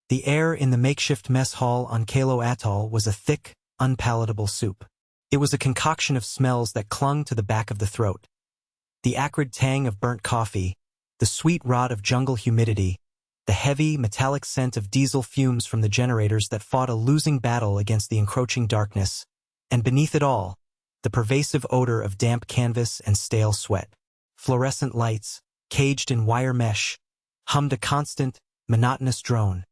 The air in the makeshift mess hall on Kalo Atoll was a thick, unpalatable soup. It was a concoction of smells that clung to the back of the throat. The acrid tang of burnt coffee, the sweet rot of jungle humidity, the heavy, metallic scent of diesel fumes from the generators that fought a losing battle against the encroaching darkness, and beneath it all, the pervasive odor of damp canvas and stale sweat. Fluorescent lights, caged in wire mesh, hummed a constant, monotonous drone,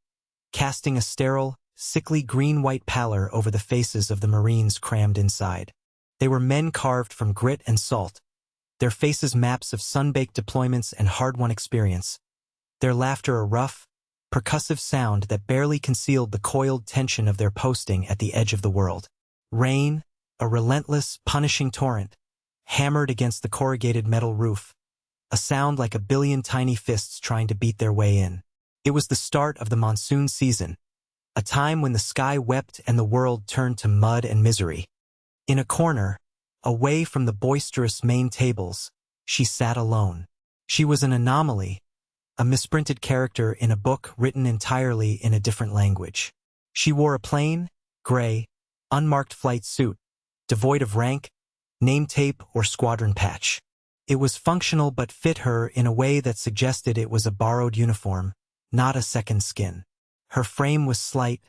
casting a sterile, sickly green-white pallor over the faces of the Marines crammed inside. They were men carved from grit and salt, their faces maps of sun-baked deployments and hard-won experience, their laughter a rough, percussive sound that barely concealed the coiled tension of their posting at the edge of the world. Rain, a relentless, punishing torrent, hammered against the corrugated metal roof, a sound like a billion tiny fists trying to beat their way in. It was the start of the monsoon season, a time when the sky wept and the world turned to mud and misery. In a corner, away from the boisterous main tables, she sat alone. She was an anomaly, a misprinted character in a book written entirely in a different language. She wore a plain, gray, unmarked flight suit, devoid of rank, name tape, or squadron patch. It was functional but fit her in a way that suggested it was a borrowed uniform, not a second skin. Her frame was slight,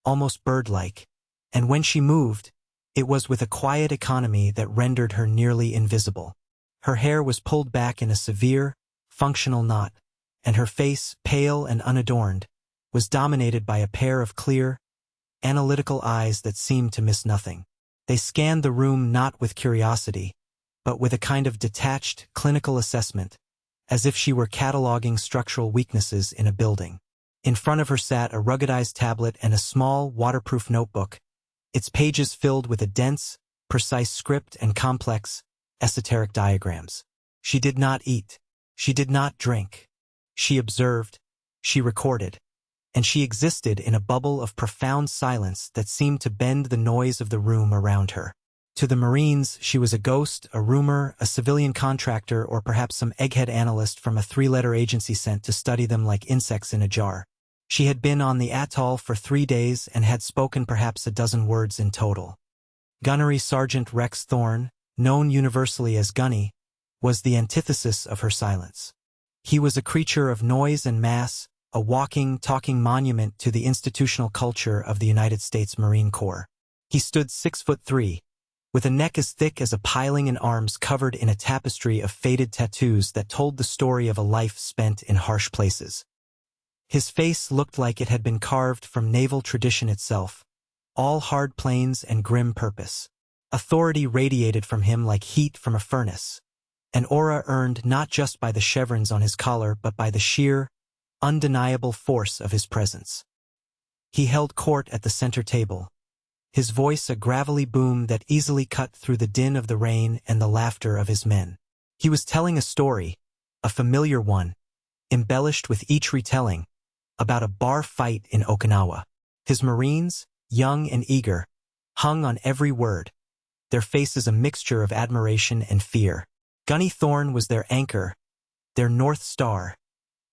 almost bird-like, and when she moved, it was with a quiet economy that rendered her nearly invisible. Her hair was pulled back in a severe, functional knot, and her face, pale and unadorned, was dominated by a pair of clear, analytical eyes that seemed to miss nothing. They scanned the room not with curiosity, but with a kind of detached, clinical assessment, as if she were cataloging structural weaknesses in a building. In front of her sat a ruggedized tablet and a small, waterproof notebook, its pages filled with a dense, precise script and complex, esoteric diagrams. She did not eat. She did not drink. She observed. She recorded. And she existed in a bubble of profound silence that seemed to bend the noise of the room around her. To the Marines, she was a ghost, a rumor, a civilian contractor, or perhaps some egghead analyst from a three-letter agency sent to study them like insects in a jar. She had been on the atoll for 3 days and had spoken perhaps a dozen words in total. Gunnery Sergeant Rex Thorne, known universally as Gunny, was the antithesis of her silence. He was a creature of noise and mass, a walking, talking monument to the institutional culture of the United States Marine Corps. He stood 6'3", with a neck as thick as a piling and arms covered in a tapestry of faded tattoos that told the story of a life spent in harsh places. His face looked like it had been carved from naval tradition itself, all hard planes and grim purpose. Authority radiated from him like heat from a furnace, an aura earned not just by the chevrons on his collar but by the sheer, undeniable force of his presence. He held court at the center table, his voice a gravelly boom that easily cut through the din of the rain and the laughter of his men. He was telling a story, a familiar one, embellished with each retelling, about a bar fight in Okinawa. His Marines, young and eager, hung on every word, their faces a mixture of admiration and fear. Gunny Thorne was their anchor, their North Star,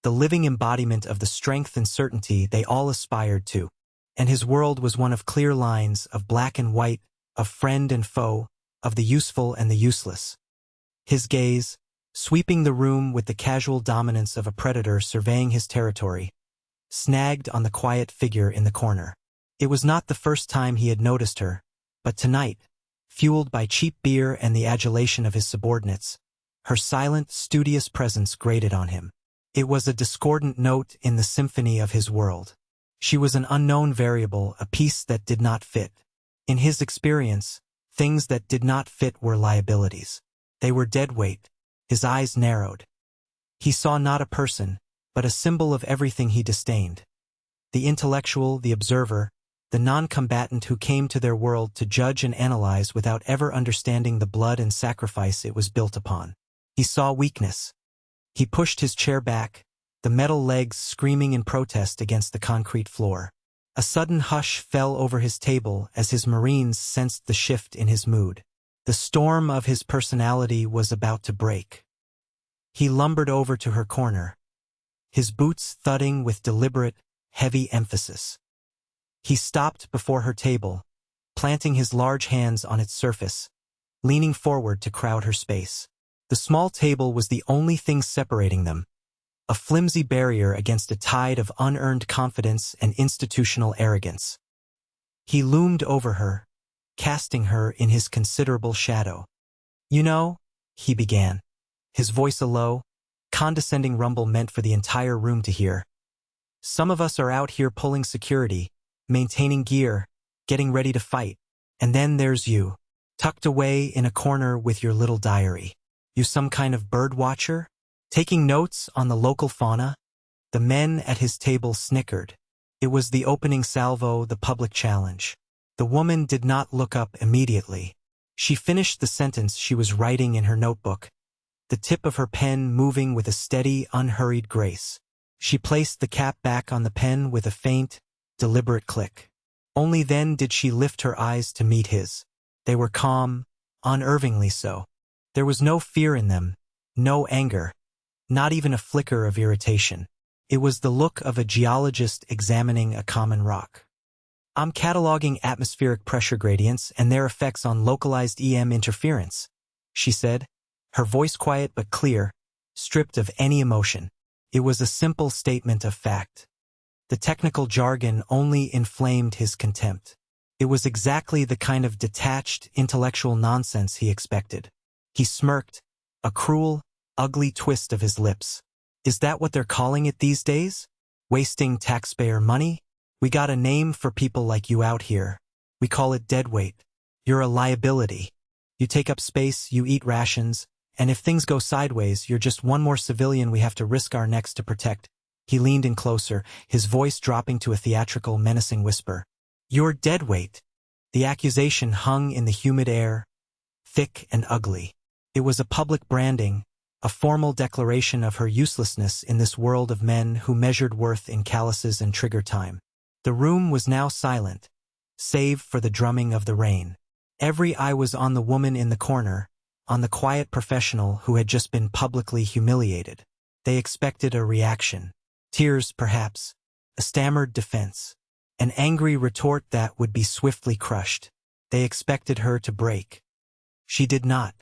the living embodiment of the strength and certainty they all aspired to. And his world was one of clear lines, of black and white, of friend and foe, of the useful and the useless. His gaze, sweeping the room with the casual dominance of a predator surveying his territory, snagged on the quiet figure in the corner. It was not the first time he had noticed her, but tonight, fueled by cheap beer and the adulation of his subordinates, her silent, studious presence grated on him. It was a discordant note in the symphony of his world. She was an unknown variable, a piece that did not fit. In his experience, things that did not fit were liabilities. They were deadweight. His eyes narrowed. He saw not a person, but a symbol of everything he disdained. The intellectual, the observer, the non-combatant who came to their world to judge and analyze without ever understanding the blood and sacrifice it was built upon. He saw weakness. He pushed his chair back, the metal legs screaming in protest against the concrete floor. A sudden hush fell over his table as his Marines sensed the shift in his mood. The storm of his personality was about to break. He lumbered over to her corner, his boots thudding with deliberate, heavy emphasis. He stopped before her table, planting his large hands on its surface, leaning forward to crowd her space. The small table was the only thing separating them, a flimsy barrier against a tide of unearned confidence and institutional arrogance. He loomed over her, casting her in his considerable shadow. "You know," he began, his voice a low, condescending rumble meant for the entire room to hear. "Some of us are out here pulling security, maintaining gear, getting ready to fight. And then there's you, tucked away in a corner with your little diary. You some kind of bird watcher? Taking notes on the local fauna?" The men at his table snickered. It was the opening salvo, the public challenge. The woman did not look up immediately. She finished the sentence she was writing in her notebook, the tip of her pen moving with a steady, unhurried grace. She placed the cap back on the pen with a faint, deliberate click. Only then did she lift her eyes to meet his. They were calm, unervingly so. There was no fear in them, no anger, not even a flicker of irritation. It was the look of a geologist examining a common rock. "I'm cataloging atmospheric pressure gradients and their effects on localized EM interference," she said, her voice quiet but clear, stripped of any emotion. It was a simple statement of fact. The technical jargon only inflamed his contempt. It was exactly the kind of detached, intellectual nonsense he expected. He smirked, a cruel, ugly twist of his lips. "Is that what they're calling it these days? Wasting taxpayer money? We got a name for people like you out here. We call it Deadweight. You're a liability. You take up space, you eat rations, and if things go sideways, you're just one more civilian we have to risk our necks to protect." He leaned in closer, his voice dropping to a theatrical, menacing whisper. "You're Deadweight." The accusation hung in the humid air, thick and ugly. It was a public branding, a formal declaration of her uselessness in this world of men who measured worth in calluses and trigger time. The room was now silent, save for the drumming of the rain. Every eye was on the woman in the corner, on the quiet professional who had just been publicly humiliated. They expected a reaction. Tears, perhaps, a stammered defense, an angry retort that would be swiftly crushed. They expected her to break. She did not.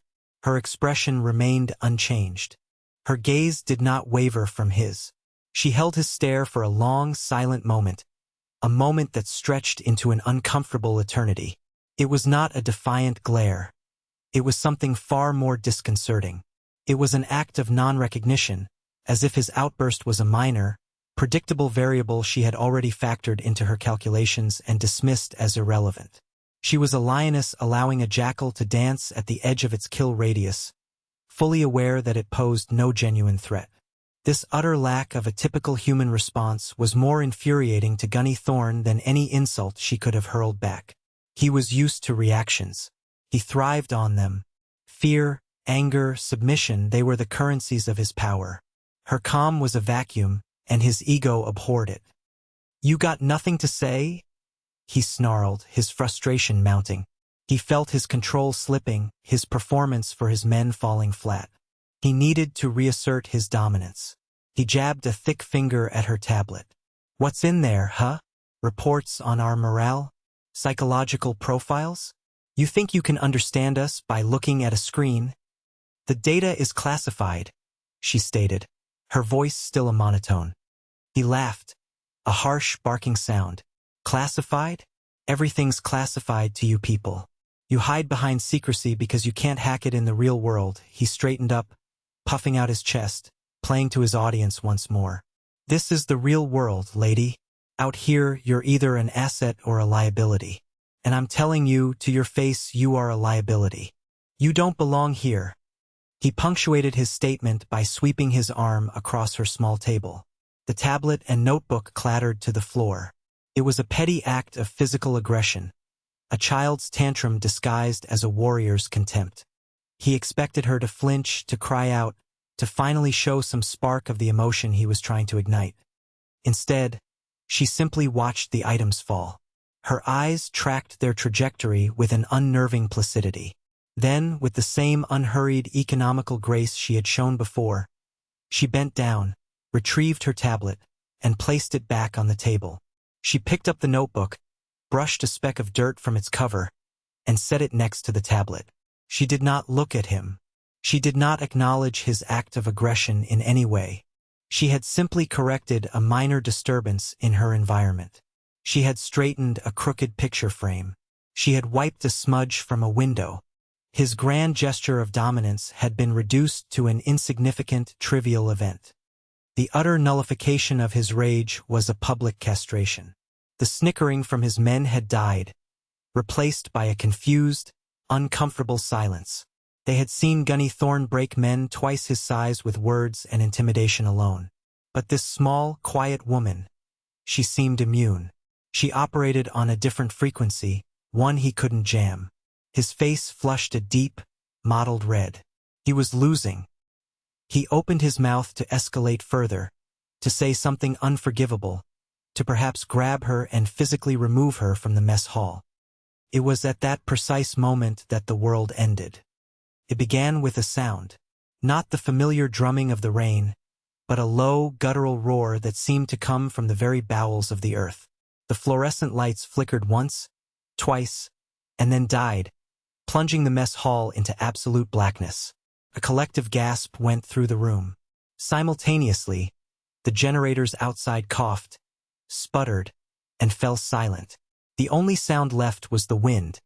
Her expression remained unchanged. Her gaze did not waver from his. She held his stare for a long, silent moment, a moment that stretched into an uncomfortable eternity. It was not a defiant glare. It was something far more disconcerting. It was an act of non-recognition, as if his outburst was a minor, predictable variable she had already factored into her calculations and dismissed as irrelevant. She was a lioness allowing a jackal to dance at the edge of its kill radius, fully aware that it posed no genuine threat. This utter lack of a typical human response was more infuriating to Gunny Thorne than any insult she could have hurled back. He was used to reactions. He thrived on them. Fear, anger, submission, they were the currencies of his power. Her calm was a vacuum, and his ego abhorred it. "You got nothing to say?" he snarled, his frustration mounting. He felt his control slipping, his performance for his men falling flat. He needed to reassert his dominance. He jabbed a thick finger at her tablet. "What's in there, huh? Reports on our morale? Psychological profiles? You think you can understand us by looking at a screen?" "The data is classified," she stated, her voice still a monotone. He laughed, a harsh, barking sound. "Classified? Everything's classified to you people. You hide behind secrecy because you can't hack it in the real world." He straightened up, puffing out his chest, playing to his audience once more. "This is the real world, lady. Out here, you're either an asset or a liability. And I'm telling you, to your face, you are a liability. You don't belong here." He punctuated his statement by sweeping his arm across her small table. The tablet and notebook clattered to the floor. It was a petty act of physical aggression, a child's tantrum disguised as a warrior's contempt. He expected her to flinch, to cry out, to finally show some spark of the emotion he was trying to ignite. Instead, she simply watched the items fall. Her eyes tracked their trajectory with an unnerving placidity. Then, with the same unhurried, economical grace she had shown before, she bent down, retrieved her tablet, and placed it back on the table. She picked up the notebook, brushed a speck of dirt from its cover, and set it next to the tablet. She did not look at him. She did not acknowledge his act of aggression in any way. She had simply corrected a minor disturbance in her environment. She had straightened a crooked picture frame. She had wiped a smudge from a window. His grand gesture of dominance had been reduced to an insignificant, trivial event. The utter nullification of his rage was a public castration. The snickering from his men had died, replaced by a confused, uncomfortable silence. They had seen Gunny Thorn break men twice his size with words and intimidation alone. But this small, quiet woman, she seemed immune. She operated on a different frequency, one he couldn't jam. His face flushed a deep, mottled red. He was losing. He opened his mouth to escalate further, to say something unforgivable, to perhaps grab her and physically remove her from the mess hall. It was at that precise moment that the world ended. It began with a sound, not the familiar drumming of the rain, but a low, guttural roar that seemed to come from the very bowels of the earth. The fluorescent lights flickered once, twice, and then died, plunging the mess hall into absolute blackness. A collective gasp went through the room. Simultaneously, the generators outside coughed, sputtered, and fell silent. The only sound left was the wind,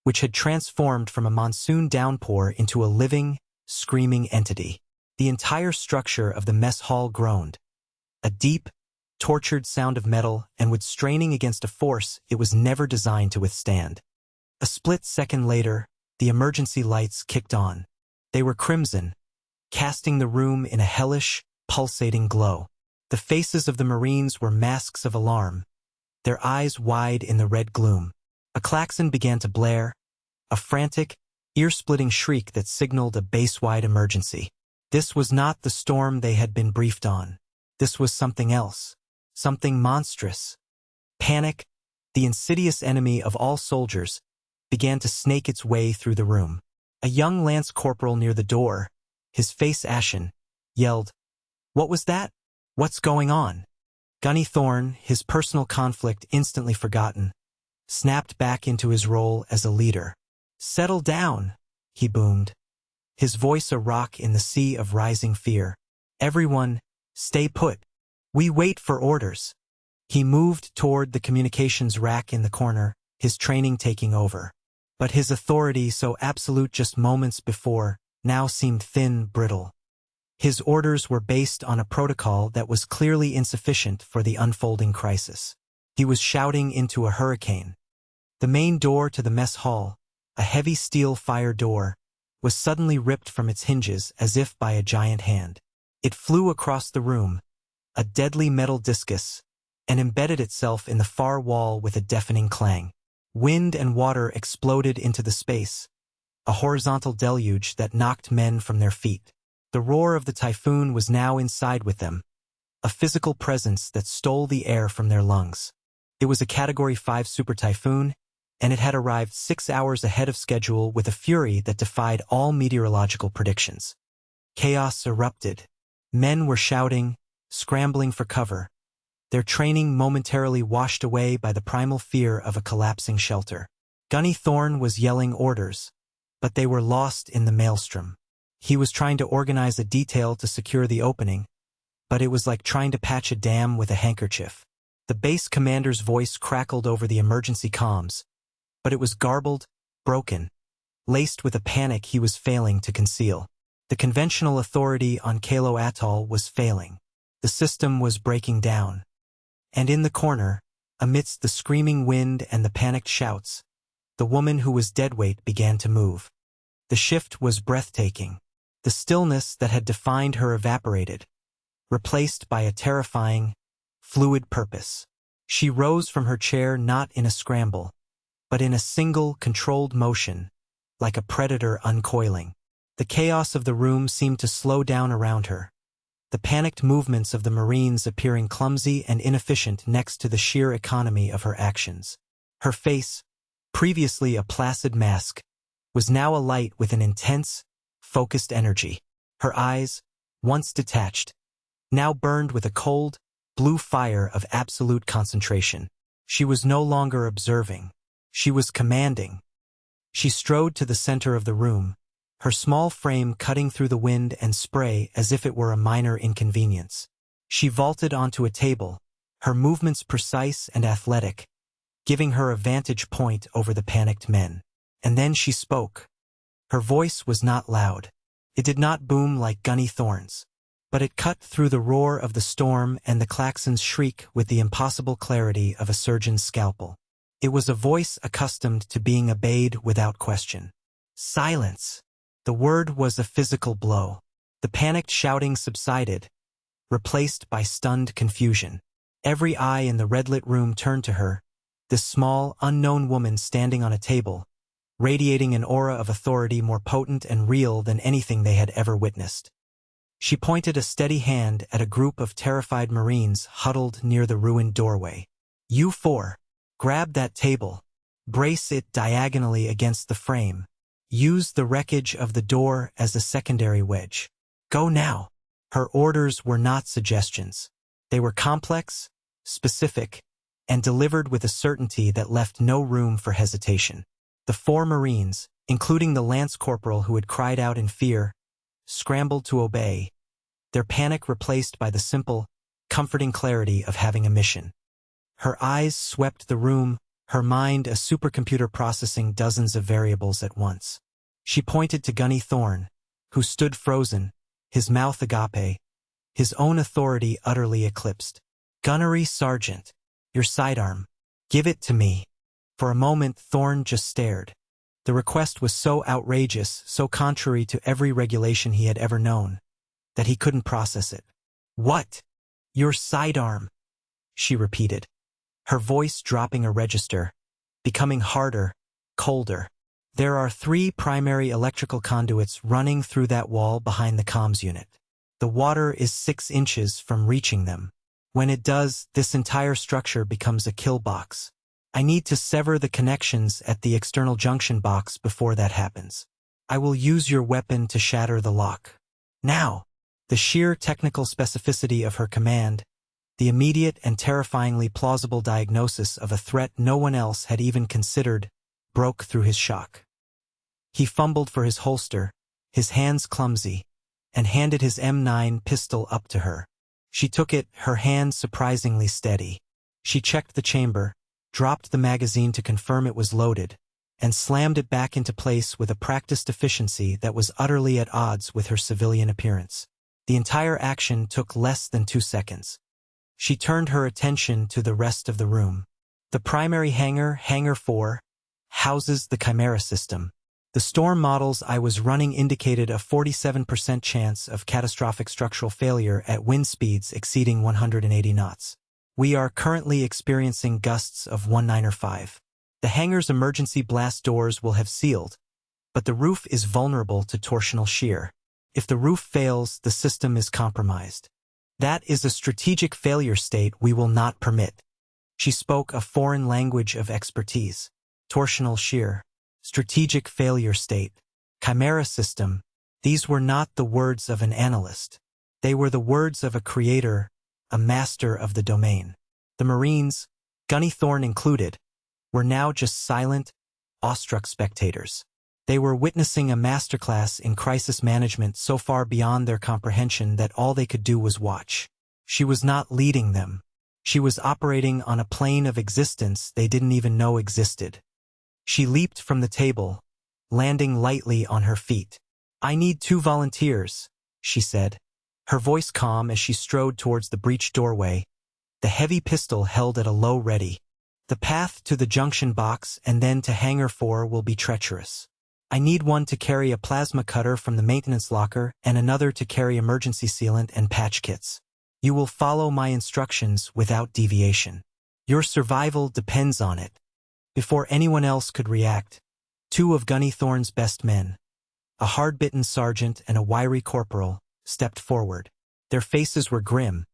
which had transformed from a monsoon downpour into a living, screaming entity. The entire structure of the mess hall groaned, a deep, tortured sound of metal and with straining against a force it was never designed to withstand. A split second later, the emergency lights kicked on. They were crimson, casting the room in a hellish, pulsating glow. The faces of the Marines were masks of alarm, their eyes wide in the red gloom. A klaxon began to blare, a frantic, ear-splitting shriek that signaled a base-wide emergency. This was not the storm they had been briefed on. This was something else, something monstrous. Panic, the insidious enemy of all soldiers, began to snake its way through the room. A young lance corporal near the door, his face ashen, yelled, "What was that? What's going on?" Gunny Thorn, his personal conflict instantly forgotten, snapped back into his role as a leader. "Settle down," he boomed, his voice a rock in the sea of rising fear. "Everyone, stay put. We wait for orders." He moved toward the communications rack in the corner, his training taking over. But his authority, so absolute just moments before, now seemed thin, brittle. His orders were based on a protocol that was clearly insufficient for the unfolding crisis. He was shouting into a hurricane. The main door to the mess hall, a heavy steel fire door, was suddenly ripped from its hinges as if by a giant hand. It flew across the room, a deadly metal discus, and embedded itself in the far wall with a deafening clang. Wind and water exploded into the space, a horizontal deluge that knocked men from their feet. The roar of the typhoon was now inside with them, a physical presence that stole the air from their lungs. It was a Category 5 super typhoon, and it had arrived 6 hours ahead of schedule with a fury that defied all meteorological predictions. Chaos erupted. Men were shouting, scrambling for cover, their training momentarily washed away by the primal fear of a collapsing shelter. Gunny Thorn was yelling orders, but they were lost in the maelstrom. He was trying to organize a detail to secure the opening, but it was like trying to patch a dam with a handkerchief. The base commander's voice crackled over the emergency comms, but it was garbled, broken, laced with a panic he was failing to conceal. The conventional authority on Kalo Atoll was failing. The system was breaking down. And in the corner, amidst the screaming wind and the panicked shouts, the woman who was Deadweight began to move. The shift was breathtaking. The stillness that had defined her evaporated, replaced by a terrifying, fluid purpose. She rose from her chair not in a scramble, but in a single, controlled motion, like a predator uncoiling. The chaos of the room seemed to slow down around her, the panicked movements of the Marines appearing clumsy and inefficient next to the sheer economy of her actions. Her face, previously a placid mask, was now alight with an intense, focused energy. Her eyes, once detached, now burned with a cold, blue fire of absolute concentration. She was no longer observing. She was commanding. She strode to the center of the room, her small frame cutting through the wind and spray as if it were a minor inconvenience. She vaulted onto a table, her movements precise and athletic, giving her a vantage point over the panicked men. And then she spoke. Her voice was not loud. It did not boom like gunny thorns, but it cut through the roar of the storm and the klaxon's shriek with the impossible clarity of a surgeon's scalpel. It was a voice accustomed to being obeyed without question. Silence! The word was a physical blow. The panicked shouting subsided, replaced by stunned confusion. Every eye in the red-lit room turned to her, this small, unknown woman standing on a table, radiating an aura of authority more potent and real than anything they had ever witnessed. She pointed a steady hand at a group of terrified Marines huddled near the ruined doorway. "You four, grab that table. Brace it diagonally against the frame. Use the wreckage of the door as a secondary wedge. Go now." Her orders were not suggestions. They were complex, specific, and delivered with a certainty that left no room for hesitation. The 4 Marines, including the lance corporal who had cried out in fear, scrambled to obey, their panic replaced by the simple, comforting clarity of having a mission. Her eyes swept the room, her mind a supercomputer processing dozens of variables at once. She pointed to Gunny Thorne, who stood frozen, his mouth agape, his own authority utterly eclipsed. "Gunnery Sergeant, your sidearm. Give it to me." For a moment Thorne just stared. The request was so outrageous, so contrary to every regulation he had ever known, that he couldn't process it. "What? Your sidearm?" she repeated, her voice dropping a register, becoming harder, colder. "There are 3 primary electrical conduits running through that wall behind the comms unit. The water is 6 inches from reaching them. When it does, this entire structure becomes a kill box. I need to sever the connections at the external junction box before that happens. I will use your weapon to shatter the lock. Now!" The sheer technical specificity of her command, the immediate and terrifyingly plausible diagnosis of a threat no one else had even considered, broke through his shock. He fumbled for his holster, his hands clumsy, and handed his M9 pistol up to her. She took it, her hand surprisingly steady. She checked the chamber, dropped the magazine to confirm it was loaded, and slammed it back into place with a practiced efficiency that was utterly at odds with her civilian appearance. The entire action took less than 2 seconds. She turned her attention to the rest of the room. The primary hangar, Hangar 4, houses the Chimera system. The storm models I was running indicated a 47% chance of catastrophic structural failure at wind speeds exceeding 180 knots. We are currently experiencing gusts of 19 or 5. The hangar's emergency blast doors will have sealed, but the roof is vulnerable to torsional shear. If the roof fails, the system is compromised. That is a strategic failure state we will not permit. She spoke a foreign language of expertise. Torsional shear. Strategic failure state. Chimera system. These were not the words of an analyst. They were the words of a creator, a master of the domain. The Marines, Gunny Thorne included, were now just silent, awestruck spectators. They were witnessing a masterclass in crisis management so far beyond their comprehension that all they could do was watch. She was not leading them. She was operating on a plane of existence they didn't even know existed. She leaped from the table, landing lightly on her feet. "I need 2 volunteers," she said, her voice calm as she strode towards the breached doorway, the heavy pistol held at a low ready. "The path to the junction box and then to Hangar 4 will be treacherous. I need one to carry a plasma cutter from the maintenance locker and another to carry emergency sealant and patch kits. You will follow my instructions without deviation. Your survival depends on it." Before anyone else could react, 2 of Gunny Thorne's best men, a hard-bitten sergeant and a wiry corporal, stepped forward. Their faces were grim,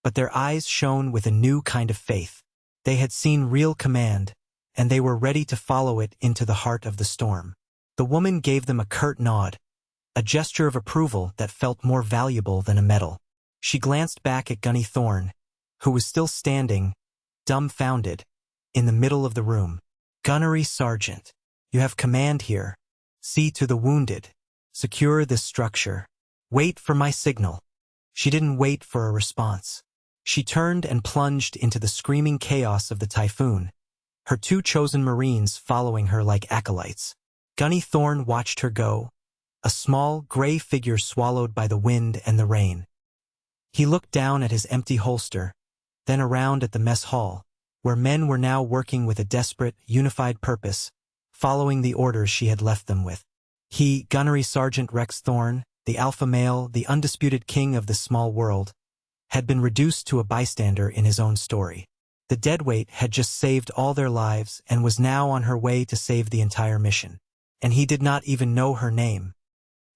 but their eyes shone with a new kind of faith. They had seen real command, and they were ready to follow it into the heart of the storm. The woman gave them a curt nod, a gesture of approval that felt more valuable than a medal. She glanced back at Gunny Thorne, who was still standing, dumbfounded, in the middle of the room. "Gunnery Sergeant, you have command here. See to the wounded. Secure this structure. Wait for my signal." She didn't wait for a response. She turned and plunged into the screaming chaos of the typhoon, her 2 chosen Marines following her like acolytes. Gunny Thorne watched her go, a small, gray figure swallowed by the wind and the rain. He looked down at his empty holster, then around at the mess hall, where men were now working with a desperate, unified purpose, following the orders she had left them with. He, Gunnery Sergeant Rex Thorne, the alpha male, the undisputed king of this small world, had been reduced to a bystander in his own story. The Deadweight had just saved all their lives and was now on her way to save the entire mission. And he did not even know her name.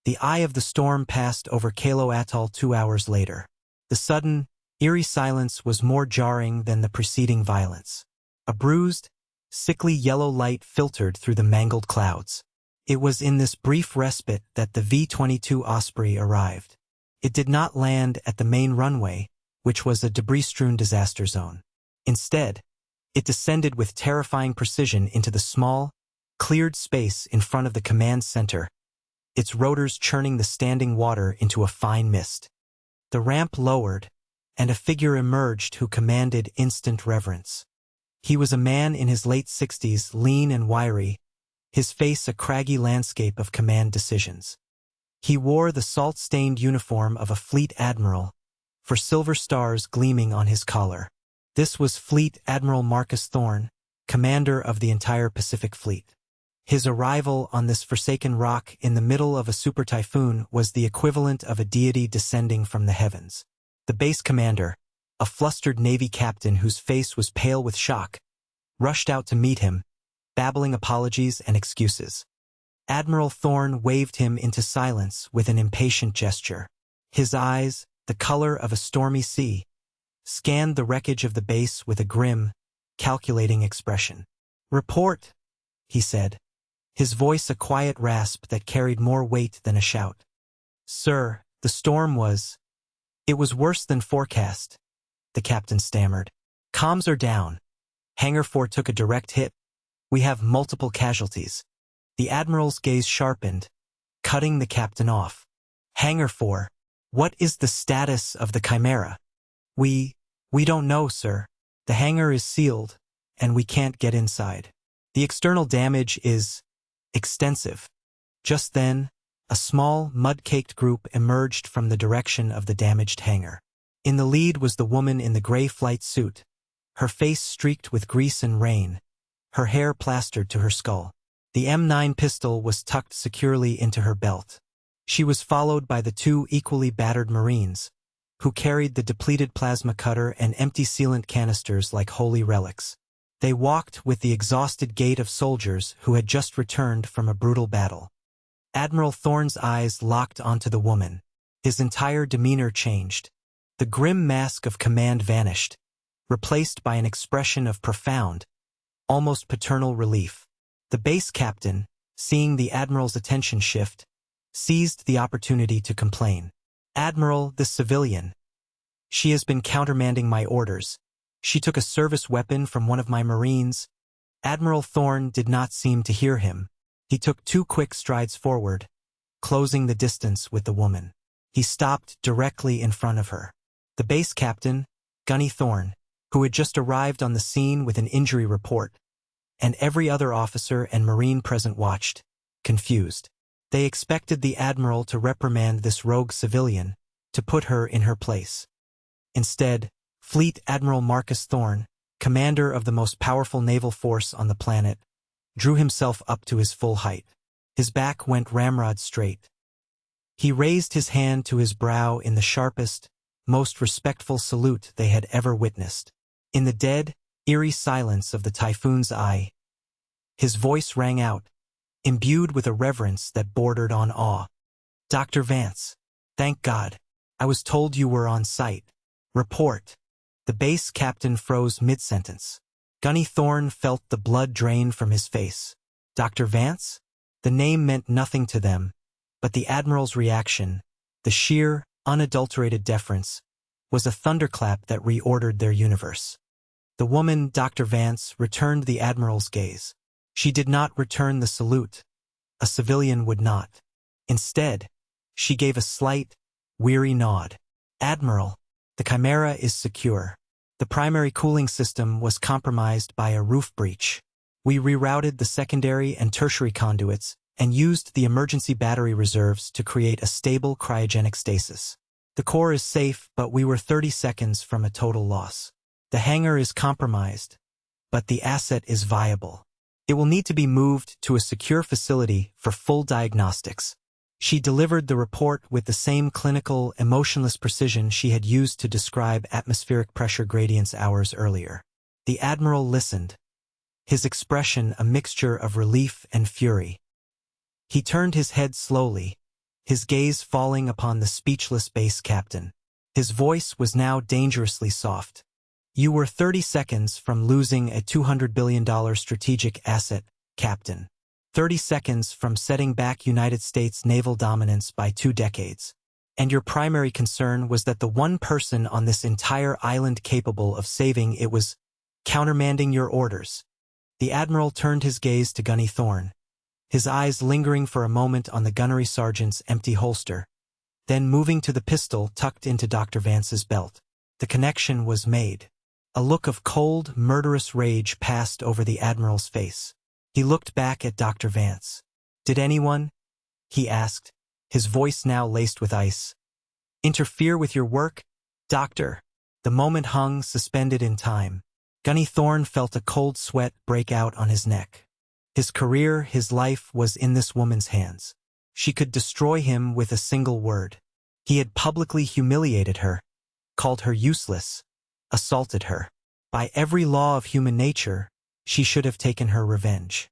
The eye of the storm passed over Kalo Atoll 2 hours later. The sudden, eerie silence was more jarring than the preceding violence. A bruised, sickly yellow light filtered through the mangled clouds. It was in this brief respite that the V-22 Osprey arrived. It did not land at the main runway, which was a debris-strewn disaster zone. Instead, it descended with terrifying precision into the small, cleared space in front of the command center, its rotors churning the standing water into a fine mist. The ramp lowered, and a figure emerged who commanded instant reverence. He was a man in his late 60s, lean and wiry, his face a craggy landscape of command decisions. He wore the salt-stained uniform of a fleet admiral, for silver stars gleaming on his collar. This was Fleet Admiral Marcus Thorne, commander of the entire Pacific Fleet. His arrival on this forsaken rock in the middle of a super typhoon was the equivalent of a deity descending from the heavens. The base commander, a flustered Navy captain whose face was pale with shock, rushed out to meet him, babbling apologies and excuses. Admiral Thorne waved him into silence with an impatient gesture. His eyes, the color of a stormy sea, scanned the wreckage of the base with a grim, calculating expression. "Report," he said, his voice a quiet rasp that carried more weight than a shout. "Sir, the storm was... It was worse than forecast," the captain stammered. "Comms are down. Hangar 4 took a direct hit. We have multiple casualties." The Admiral's gaze sharpened, cutting the captain off. "Hangar 4, what is the status of the Chimera?" We don't know, sir. The hangar is sealed, and we can't get inside. The external damage is extensive." Just then, a small, mud-caked group emerged from the direction of the damaged hangar. In the lead was the woman in the gray flight suit, her face streaked with grease and rain, her hair plastered to her skull. The M9 pistol was tucked securely into her belt. She was followed by the 2 equally battered Marines, who carried the depleted plasma cutter and empty sealant canisters like holy relics. They walked with the exhausted gait of soldiers who had just returned from a brutal battle. Admiral Thorne's eyes locked onto the woman. His entire demeanor changed. The grim mask of command vanished, replaced by an expression of profound, almost paternal relief. The base captain, seeing the Admiral's attention shift, seized the opportunity to complain. "Admiral, this civilian. She has been countermanding my orders. She took a service weapon from one of my Marines." Admiral Thorne did not seem to hear him. He took 2 quick strides forward, closing the distance with the woman. He stopped directly in front of her. The base captain, Gunny Thorne, who had just arrived on the scene with an injury report, and every other officer and Marine present watched, confused. They expected the Admiral to reprimand this rogue civilian, to put her in her place. Instead, Fleet Admiral Marcus Thorne, commander of the most powerful naval force on the planet, drew himself up to his full height. His back went ramrod straight. He raised his hand to his brow in the sharpest, most respectful salute they had ever witnessed. In the dead, eerie silence of the typhoon's eye, his voice rang out, imbued with a reverence that bordered on awe. "Dr. Vance, thank God. I was told you were on site. Report." The base captain froze mid-sentence. Gunny Thorne felt the blood drain from his face. Dr. Vance? The name meant nothing to them, but the Admiral's reaction, the sheer, unadulterated deference, was a thunderclap that reordered their universe. The woman, Dr. Vance, returned the Admiral's gaze. She did not return the salute. A civilian would not. Instead, she gave a slight, weary nod. Admiral, the Chimera is secure. The primary cooling system was compromised by a roof breach. We rerouted the secondary and tertiary conduits and used the emergency battery reserves to create a stable cryogenic stasis. The core is safe, but we were 30 seconds from a total loss. The hangar is compromised, but the asset is viable. It will need to be moved to a secure facility for full diagnostics. She delivered the report with the same clinical, emotionless precision she had used to describe atmospheric pressure gradients hours earlier. The Admiral listened, his expression a mixture of relief and fury. He turned his head slowly, his gaze falling upon the speechless base captain. His voice was now dangerously soft. You were 30 seconds from losing a $200 billion strategic asset, Captain. 30 seconds from setting back United States naval dominance by 2 decades. And your primary concern was that the one person on this entire island capable of saving it was countermanding your orders. The Admiral turned his gaze to Gunny Thorne, his eyes lingering for a moment on the gunnery sergeant's empty holster, then moving to the pistol tucked into Dr. Vance's belt. The connection was made. A look of cold, murderous rage passed over the Admiral's face. He looked back at Dr. Vance. Did anyone, he asked, his voice now laced with ice, interfere with your work, Doctor? The moment hung suspended in time. Gunny Thorne felt a cold sweat break out on his neck. His career, his life was in this woman's hands. She could destroy him with a single word. He had publicly humiliated her, called her useless, assaulted her. By every law of human nature, she should have taken her revenge.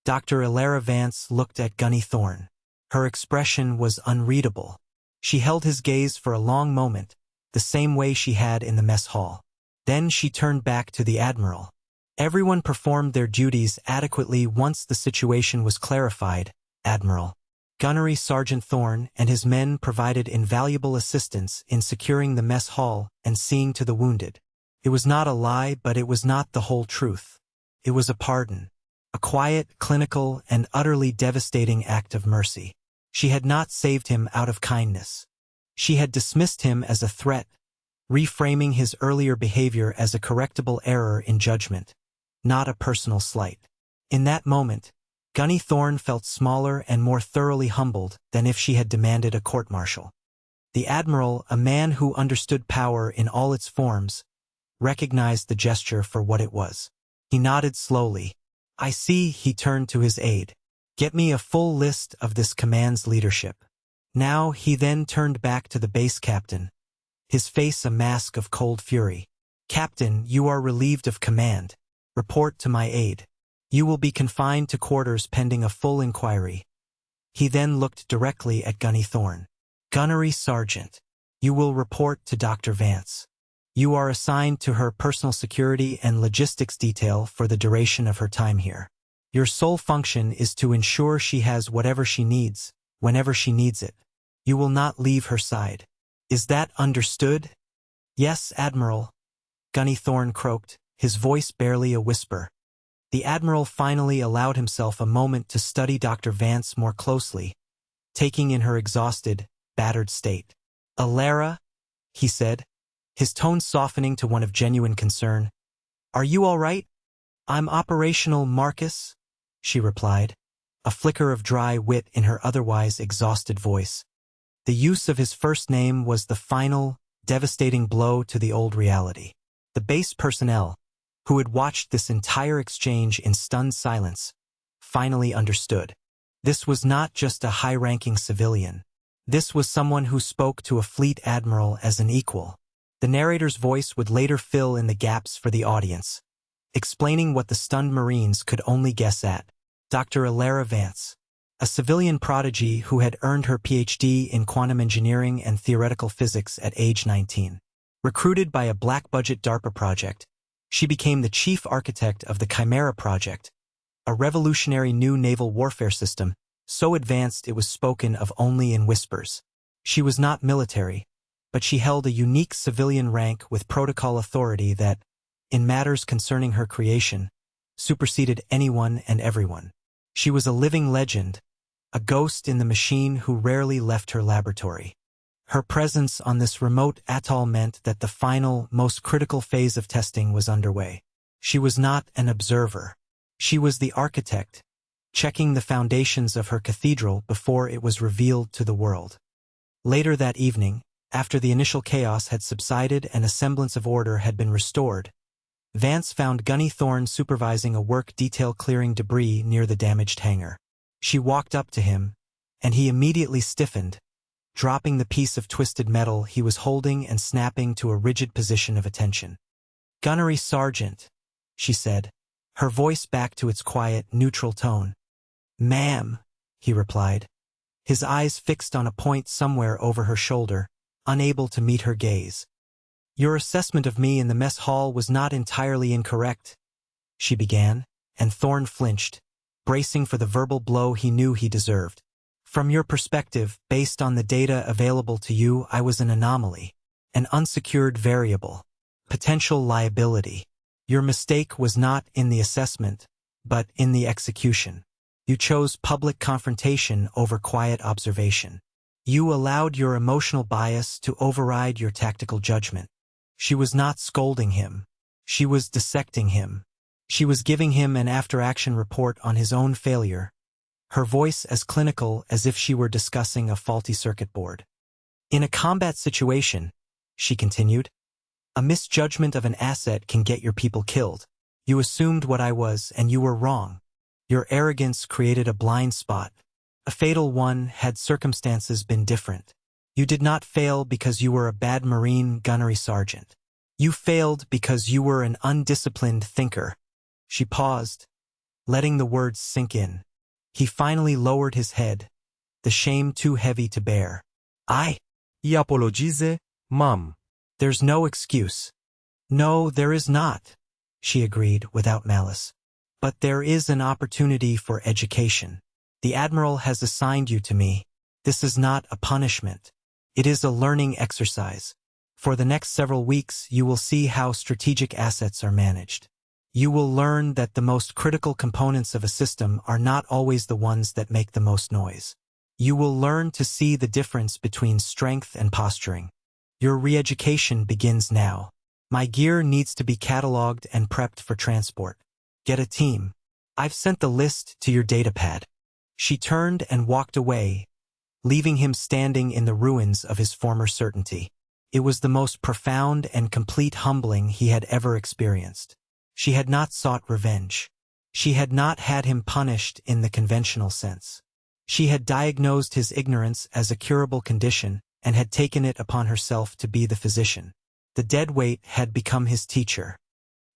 Dr. Elara Vance looked at Gunny Thorne. Her expression was unreadable. She held his gaze for a long moment, the same way she had in the mess hall. Then she turned back to the Admiral. Everyone performed their duties adequately once the situation was clarified, Admiral. Gunnery Sergeant Thorne and his men provided invaluable assistance in securing the mess hall and seeing to the wounded. It was not a lie, but it was not the whole truth. It was a pardon, a quiet, clinical, and utterly devastating act of mercy. She had not saved him out of kindness. She had dismissed him as a threat, reframing his earlier behavior as a correctable error in judgment, not a personal slight. In that moment, Gunny Thorne felt smaller and more thoroughly humbled than if she had demanded a court-martial. The Admiral, a man who understood power in all its forms, recognized the gesture for what it was. He nodded slowly. I see. He turned to his aide. Get me a full list of this command's leadership. Now he then turned back to the base captain, his face a mask of cold fury. Captain, you are relieved of command. Report to my aide. You will be confined to quarters pending a full inquiry. He then looked directly at Gunny Thorne. Gunnery Sergeant, you will report to Dr. Vance. You are assigned to her personal security and logistics detail for the duration of her time here. Your sole function is to ensure she has whatever she needs, whenever she needs it. You will not leave her side. Is that understood? Yes, Admiral, Gunny Thorne croaked, his voice barely a whisper. The Admiral finally allowed himself a moment to study Dr. Vance more closely, taking in her exhausted, battered state. Elara, he said, his tone softening to one of genuine concern. Are you all right? I'm operational, Marcus, she replied, a flicker of dry wit in her otherwise exhausted voice. The use of his first name was the final, devastating blow to the old reality. The base personnel, who had watched this entire exchange in stunned silence, finally understood. This was not just a high-ranking civilian. This was someone who spoke to a fleet admiral as an equal. The narrator's voice would later fill in the gaps for the audience, explaining what the stunned Marines could only guess at. Dr. Elara Vance, a civilian prodigy who had earned her PhD in quantum engineering and theoretical physics at age 19. Recruited by a black-budget DARPA project, she became the chief architect of the Chimera project, a revolutionary new naval warfare system so advanced it was spoken of only in whispers. She was not military. but she held a unique civilian rank with protocol authority that, in matters concerning her creation, superseded anyone and everyone. She was a living legend, a ghost in the machine who rarely left her laboratory. Her presence on this remote atoll meant that the final, most critical phase of testing was underway. She was not an observer. She was the architect, checking the foundations of her cathedral before it was revealed to the world. Later that evening, after the initial chaos had subsided and a semblance of order had been restored, Vance found Gunny Thorne supervising a work detail clearing debris near the damaged hangar. She walked up to him, and he immediately stiffened, dropping the piece of twisted metal he was holding and snapping to a rigid position of attention. "Gunnery Sergeant," she said, her voice back to its quiet, neutral tone. "Ma'am," he replied, his eyes fixed on a point somewhere over her shoulder, unable to meet her gaze. "Your assessment of me in the mess hall was not entirely incorrect," she began, and Thorne flinched, bracing for the verbal blow he knew he deserved. "From your perspective, based on the data available to you, I was an anomaly, an unsecured variable, potential liability. Your mistake was not in the assessment, but in the execution. You chose public confrontation over quiet observation. You allowed your emotional bias to override your tactical judgment." She was not scolding him. She was dissecting him. She was giving him an after-action report on his own failure, her voice as clinical as if she were discussing a faulty circuit board. "In a combat situation," she continued, "a misjudgment of an asset can get your people killed. You assumed what I was, and you were wrong. Your arrogance created a blind spot, a fatal one had circumstances been different. You did not fail because you were a bad Marine gunnery sergeant. You failed because you were an undisciplined thinker." She paused, letting the words sink in. He finally lowered his head, the shame too heavy to bear. "I apologize, ma'am." "There's no excuse." "No, there is not," she agreed without malice. "But there is an opportunity for education. The Admiral has assigned you to me. This is not a punishment. It is a learning exercise. For the next several weeks, you will see how strategic assets are managed. You will learn that the most critical components of a system are not always the ones that make the most noise. You will learn to see the difference between strength and posturing. Your re-education begins now. My gear needs to be cataloged and prepped for transport. Get a team. I've sent the list to your datapad." She turned and walked away, leaving him standing in the ruins of his former certainty. It was the most profound and complete humbling he had ever experienced. She had not sought revenge. She had not had him punished in the conventional sense. She had diagnosed his ignorance as a curable condition and had taken it upon herself to be the physician. The Deadweight had become his teacher.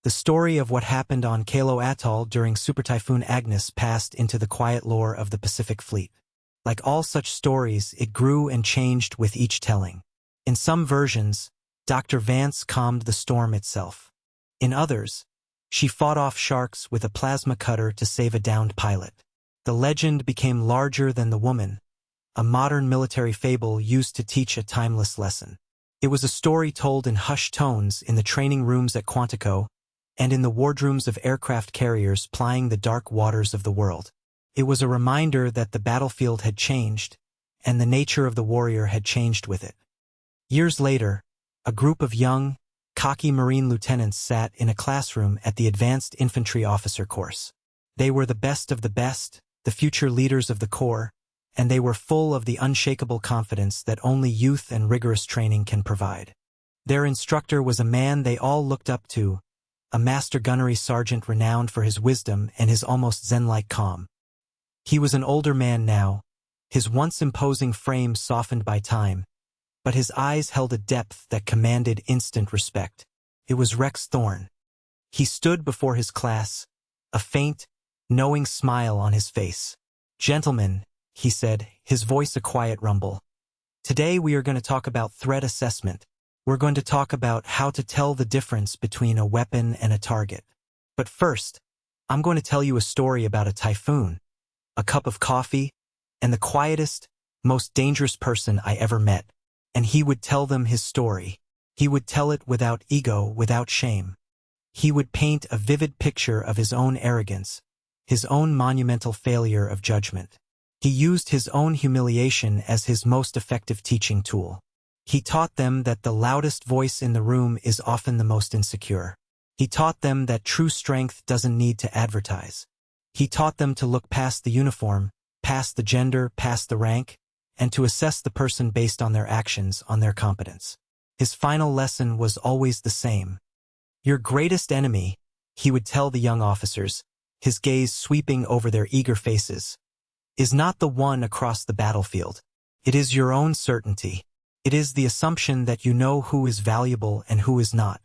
The story of what happened on Kalo Atoll during Super Typhoon Agnes passed into the quiet lore of the Pacific Fleet. Like all such stories, it grew and changed with each telling. In some versions, Dr. Vance calmed the storm itself. In others, she fought off sharks with a plasma cutter to save a downed pilot. The legend became larger than the woman, a modern military fable used to teach a timeless lesson. It was a story told in hushed tones in the training rooms at Quantico and in the wardrooms of aircraft carriers plying the dark waters of the world. It was a reminder that the battlefield had changed, and the nature of the warrior had changed with it. Years later, a group of young, cocky Marine lieutenants sat in a classroom at the Advanced Infantry Officer course. They were the best of the best, the future leaders of the Corps, and they were full of the unshakable confidence that only youth and rigorous training can provide. Their instructor was a man they all looked up to, a master gunnery sergeant renowned for his wisdom and his almost zen-like calm. He was an older man now, his once imposing frame softened by time, but his eyes held a depth that commanded instant respect. It was Rex Thorne. He stood before his class, a faint, knowing smile on his face. "Gentlemen," he said, his voice a quiet rumble. "Today we are going to talk about threat assessment. We're going to talk about how to tell the difference between a weapon and a target. But first, I'm going to tell you a story about a typhoon, a cup of coffee, and the quietest, most dangerous person I ever met. and he would tell them his story. He would tell it without ego, without shame. He would paint a vivid picture of his own arrogance, his own monumental failure of judgment. He used his own humiliation as his most effective teaching tool. He taught them that the loudest voice in the room is often the most insecure. He taught them that true strength doesn't need to advertise. He taught them to look past the uniform, past the gender, past the rank, and to assess the person based on their actions, on their competence. His final lesson was always the same. Your greatest enemy, he would tell the young officers, his gaze sweeping over their eager faces, is not the one across the battlefield. It is your own certainty. It is the assumption that you know who is valuable and who is not.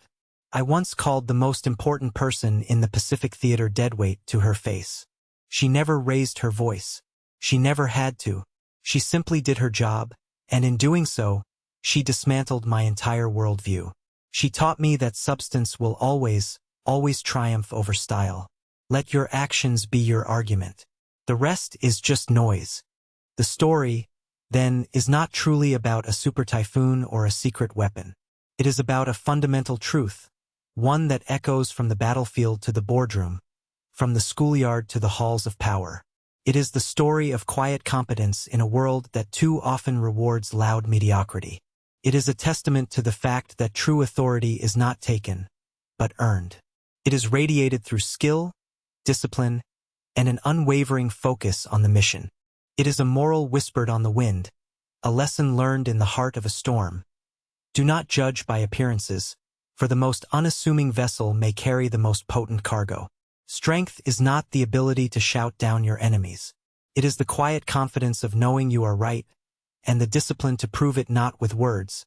I once called the most important person in the Pacific Theater Deadweight to her face. She never raised her voice. She never had to. She simply did her job, and in doing so, she dismantled my entire worldview. She taught me that substance will always triumph over style. Let your actions be your argument. The rest is just noise. The story, then, is not truly about a super typhoon or a secret weapon. It is about a fundamental truth, one that echoes from the battlefield to the boardroom, from the schoolyard to the halls of power. It is the story of quiet competence in a world that too often rewards loud mediocrity. It is a testament to the fact that true authority is not taken, but earned. It is radiated through skill, discipline, and an unwavering focus on the mission. It is a moral whispered on the wind, a lesson learned in the heart of a storm. Do not judge by appearances, for the most unassuming vessel may carry the most potent cargo. Strength is not the ability to shout down your enemies. It is the quiet confidence of knowing you are right, and the discipline to prove it not with words,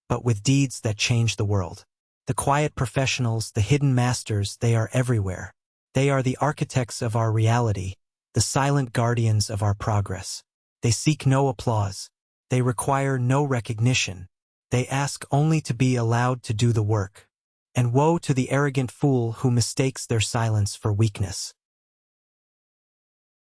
but with deeds that change the world. The quiet professionals, the hidden masters, they are everywhere. They are the architects of our reality, the silent guardians of our progress. They seek no applause. They require no recognition. They ask only to be allowed to do the work. And woe to the arrogant fool who mistakes their silence for weakness.